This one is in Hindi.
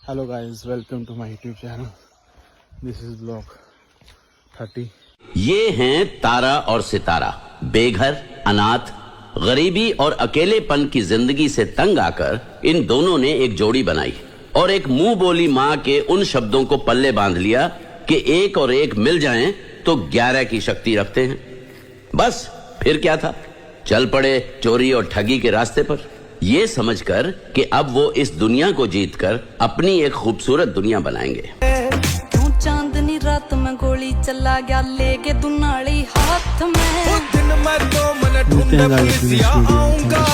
Hello guys, welcome to my YouTube channel. This is blog 30। ये हैं तारा और सितारा। बेघर, अनाथ, गरीबी और अकेलेपन की जिंदगी से तंग आकर इन दोनों ने एक जोड़ी बनाई और एक मुंह बोली माँ के उन शब्दों को पल्ले बांध लिया कि एक और एक मिल जाएं तो 11 की शक्ति रखते हैं। बस फिर क्या था, चल पड़े चोरी और ठगी के रास्ते पर, ये समझकर कि अब वो इस दुनिया को जीतकर अपनी एक खूबसूरत दुनिया बनाएंगे। क्यों चांदनी रात में गोली चला गया लेके दुनाली हाथ में। मिलते हैं गाइस, आऊंगा